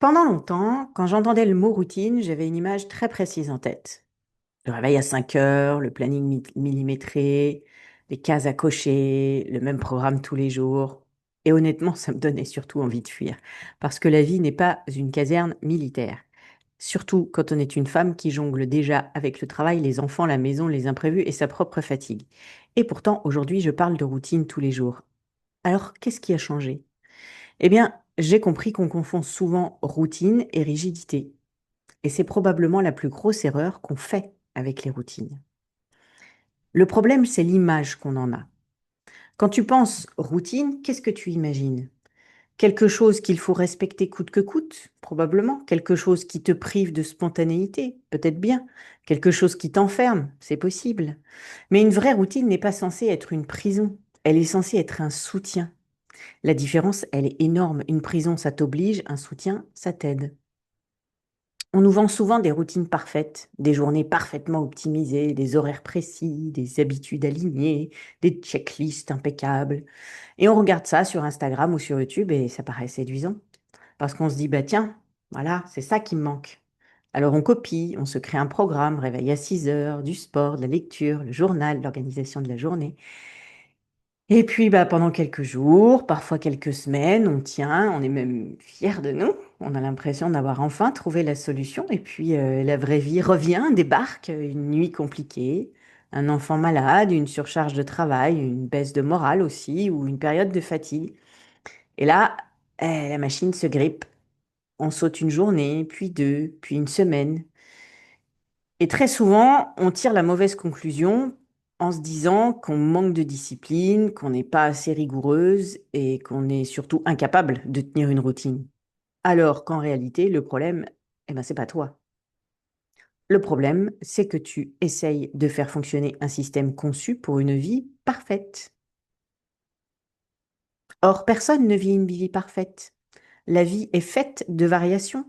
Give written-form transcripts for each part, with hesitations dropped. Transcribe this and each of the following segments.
Pendant longtemps, quand j'entendais le mot routine, j'avais une image très précise en tête. Le réveil à 5 heures, le planning millimétré, les cases à cocher, le même programme tous les jours. Et honnêtement, ça me donnait surtout envie de fuir, parce que la vie n'est pas une caserne militaire. Surtout quand on est une femme qui jongle déjà avec le travail, les enfants, la maison, les imprévus et sa propre fatigue. Et pourtant, aujourd'hui, je parle de routine tous les jours. Alors, qu'est-ce qui a changé? Eh bien, j'ai compris qu'on confond souvent routine et rigidité. Et c'est probablement la plus grosse erreur qu'on fait avec les routines. Le problème, c'est l'image qu'on en a. Quand tu penses routine, qu'est-ce que tu imagines? Quelque chose qu'il faut respecter coûte que coûte, probablement. Quelque chose qui te prive de spontanéité, peut-être bien. Quelque chose qui t'enferme, c'est possible. Mais une vraie routine n'est pas censée être une prison. Elle est censée être un soutien. La différence, elle est énorme. Une prison, ça t'oblige, un soutien, ça t'aide. On nous vend souvent des routines parfaites, des journées parfaitement optimisées, des horaires précis, des habitudes alignées, des checklists impeccables. Et on regarde ça sur Instagram ou sur YouTube et ça paraît séduisant. Parce qu'on se dit, bah tiens, voilà, c'est ça qui me manque. Alors on copie, on se crée un programme, réveil à 6 heures, du sport, de la lecture, le journal, l'organisation de la journée. Et puis, bah, pendant quelques jours, parfois quelques semaines, on tient, on est même fiers de nous. On a l'impression d'avoir enfin trouvé la solution. Et puis, la vraie vie revient, débarque, une nuit compliquée, un enfant malade, une surcharge de travail, une baisse de morale aussi, ou une période de fatigue. Et là, la machine se grippe. On saute une journée, puis deux, puis une semaine. Et très souvent, on tire la mauvaise conclusion en se disant qu'on manque de discipline, qu'on n'est pas assez rigoureuse et qu'on est surtout incapable de tenir une routine. Alors qu'en réalité, le problème, eh ben, c'est pas toi. Le problème, c'est que tu essayes de faire fonctionner un système conçu pour une vie parfaite. Or, personne ne vit une vie parfaite. La vie est faite de variations,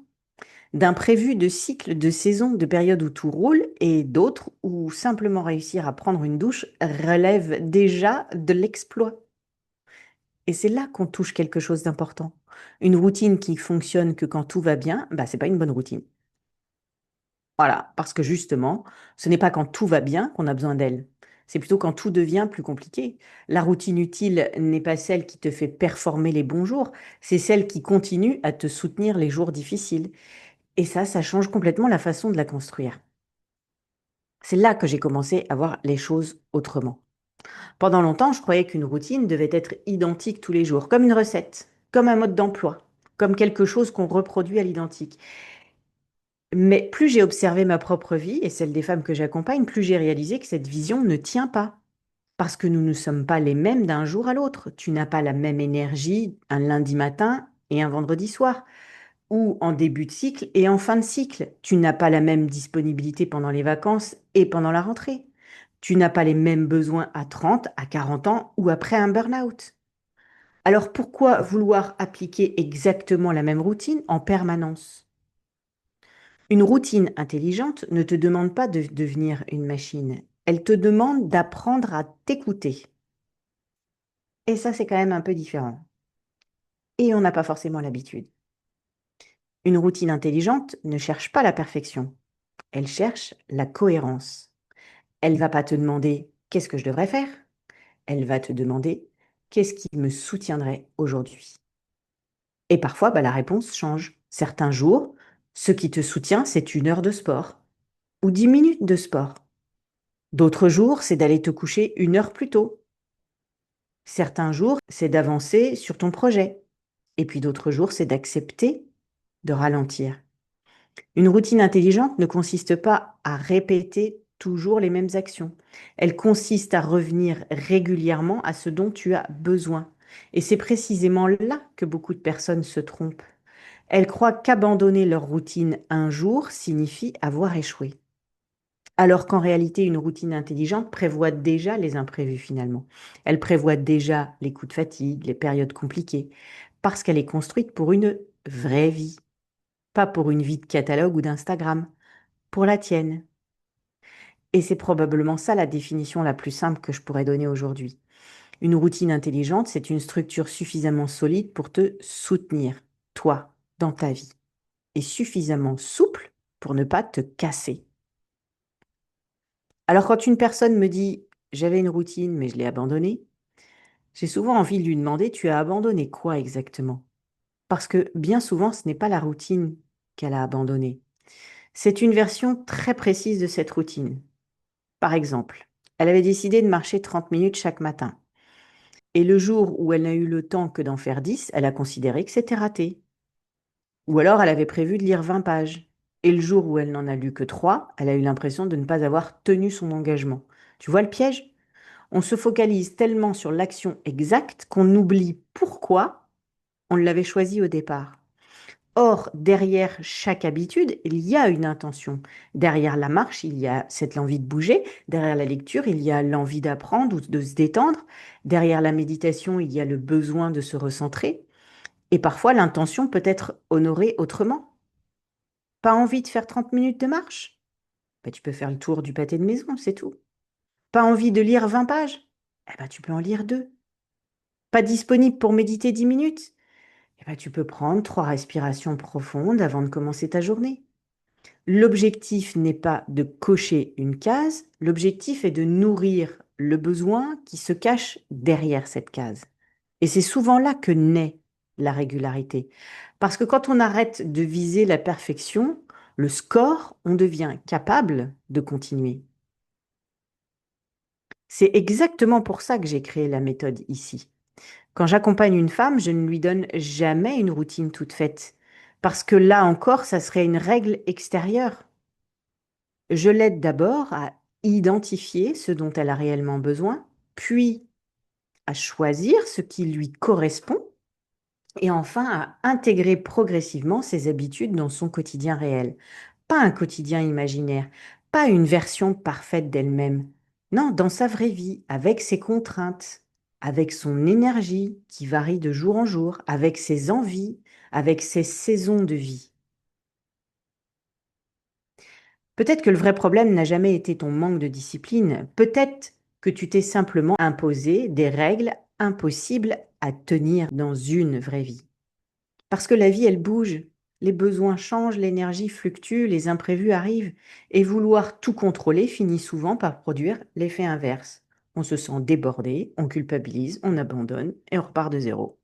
d'imprévus, de cycles, de saisons, de périodes où tout roule et d'autres où simplement réussir à prendre une douche relève déjà de l'exploit. Et c'est là qu'on touche quelque chose d'important. Une routine qui fonctionne que quand tout va bien, bah, c'est pas une bonne routine. Voilà, parce que justement, ce n'est pas quand tout va bien qu'on a besoin d'elle. C'est plutôt quand tout devient plus compliqué. La routine utile n'est pas celle qui te fait performer les bons jours, c'est celle qui continue à te soutenir les jours difficiles. Et ça change complètement la façon de la construire. C'est là que j'ai commencé à voir les choses autrement. Pendant longtemps, je croyais qu'une routine devait être identique tous les jours, comme une recette, comme un mode d'emploi, comme quelque chose qu'on reproduit à l'identique. Mais plus j'ai observé ma propre vie et celle des femmes que j'accompagne, plus j'ai réalisé que cette vision ne tient pas. Parce que nous ne sommes pas les mêmes d'un jour à l'autre. Tu n'as pas la même énergie un lundi matin et un vendredi soir, ou en début de cycle et en fin de cycle. Tu n'as pas la même disponibilité pendant les vacances et pendant la rentrée. Tu n'as pas les mêmes besoins à 30, à 40 ans ou après un burn-out. Alors pourquoi vouloir appliquer exactement la même routine en permanence? Une routine intelligente ne te demande pas de devenir une machine. Elle te demande d'apprendre à t'écouter. Et ça, c'est quand même un peu différent. Et on n'a pas forcément l'habitude. Une routine intelligente ne cherche pas la perfection. Elle cherche la cohérence. Elle va pas te demander qu'est-ce que je devrais faire. Elle va te demander qu'est-ce qui me soutiendrait aujourd'hui. Et parfois, bah, la réponse change. Certains jours, ce qui te soutient, c'est 1 heure de sport ou 10 minutes de sport. D'autres jours, c'est d'aller te coucher 1 heure plus tôt. Certains jours, c'est d'avancer sur ton projet. Et puis d'autres jours, c'est d'accepter de ralentir. Une routine intelligente ne consiste pas à répéter toujours les mêmes actions. Elle consiste à revenir régulièrement à ce dont tu as besoin. Et c'est précisément là que beaucoup de personnes se trompent. Elles croient qu'abandonner leur routine un jour signifie avoir échoué. Alors qu'en réalité, une routine intelligente prévoit déjà les imprévus finalement. Elle prévoit déjà les coups de fatigue, les périodes compliquées, parce qu'elle est construite pour une vraie vie, pas pour une vie de catalogue ou d'Instagram, pour la tienne. Et c'est probablement ça la définition la plus simple que je pourrais donner aujourd'hui. Une routine intelligente, c'est une structure suffisamment solide pour te soutenir, toi, dans ta vie. et suffisamment souple pour ne pas te casser. Alors quand une personne me dit j'avais une routine mais je l'ai abandonnée, j'ai souvent envie de lui demander tu as abandonné quoi exactement? Parce que bien souvent ce n'est pas la routine qu'elle a abandonnée. C'est une version très précise de cette routine. Par exemple, elle avait décidé de marcher 30 minutes chaque matin. Et le jour où elle n'a eu le temps que d'en faire 10, elle a considéré que c'était raté. Ou alors elle avait prévu de lire 20 pages. Et le jour où elle n'en a lu que 3, elle a eu l'impression de ne pas avoir tenu son engagement. Tu vois le piège? On se focalise tellement sur l'action exacte qu'on oublie pourquoi on l'avait choisie au départ. Or, derrière chaque habitude, il y a une intention. Derrière la marche, il y a cette envie de bouger. Derrière la lecture, il y a l'envie d'apprendre ou de se détendre. Derrière la méditation, il y a le besoin de se recentrer. Et parfois, l'intention peut être honorée autrement. Pas envie de faire 30 minutes de marche? Ben, tu peux faire le tour du pâté de maison, c'est tout. Pas envie de lire 20 pages? Eh ben, tu peux en lire 2. Pas disponible pour méditer 10 minutes? Eh ben, tu peux prendre 3 respirations profondes avant de commencer ta journée. L'objectif n'est pas de cocher une case, l'objectif est de nourrir le besoin qui se cache derrière cette case. Et c'est souvent là que naît la régularité. Parce que quand on arrête de viser la perfection, le score, on devient capable de continuer. C'est exactement pour ça que j'ai créé la méthode ici. Quand j'accompagne une femme, je ne lui donne jamais une routine toute faite. Parce que là encore, ça serait une règle extérieure. Je l'aide d'abord à identifier ce dont elle a réellement besoin, puis à choisir ce qui lui correspond et enfin à intégrer progressivement ses habitudes dans son quotidien réel. Pas un quotidien imaginaire, pas une version parfaite d'elle-même. Non, dans sa vraie vie, avec ses contraintes, avec son énergie qui varie de jour en jour, avec ses envies, avec ses saisons de vie. Peut-être que le vrai problème n'a jamais été ton manque de discipline. Peut-être que tu t'es simplement imposé des règles impossibles à tenir dans une vraie vie. Parce que la vie, elle bouge. Les besoins changent, l'énergie fluctue, les imprévus arrivent. Et vouloir tout contrôler finit souvent par produire l'effet inverse. On se sent débordé, on culpabilise, on abandonne et on repart de zéro.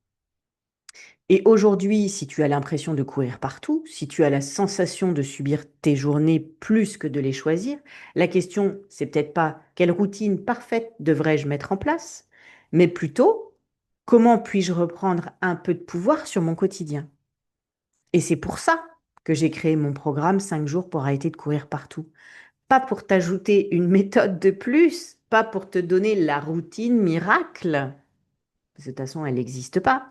Et aujourd'hui, si tu as l'impression de courir partout, si tu as la sensation de subir tes journées plus que de les choisir, la question, c'est peut-être pas quelle routine parfaite devrais-je mettre en place, mais plutôt comment puis-je reprendre un peu de pouvoir sur mon quotidien. Et c'est pour ça que j'ai créé mon programme 5 jours pour arrêter de courir partout. Pas pour t'ajouter une méthode de plus, pas pour te donner la routine miracle. Parce que de toute façon, elle n'existe pas.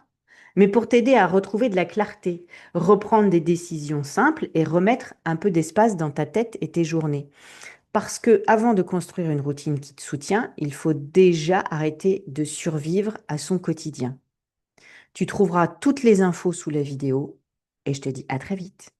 Mais pour t'aider à retrouver de la clarté, reprendre des décisions simples et remettre un peu d'espace dans ta tête et tes journées. Parce que avant de construire une routine qui te soutient, il faut déjà arrêter de survivre à son quotidien. Tu trouveras toutes les infos sous la vidéo et je te dis à très vite.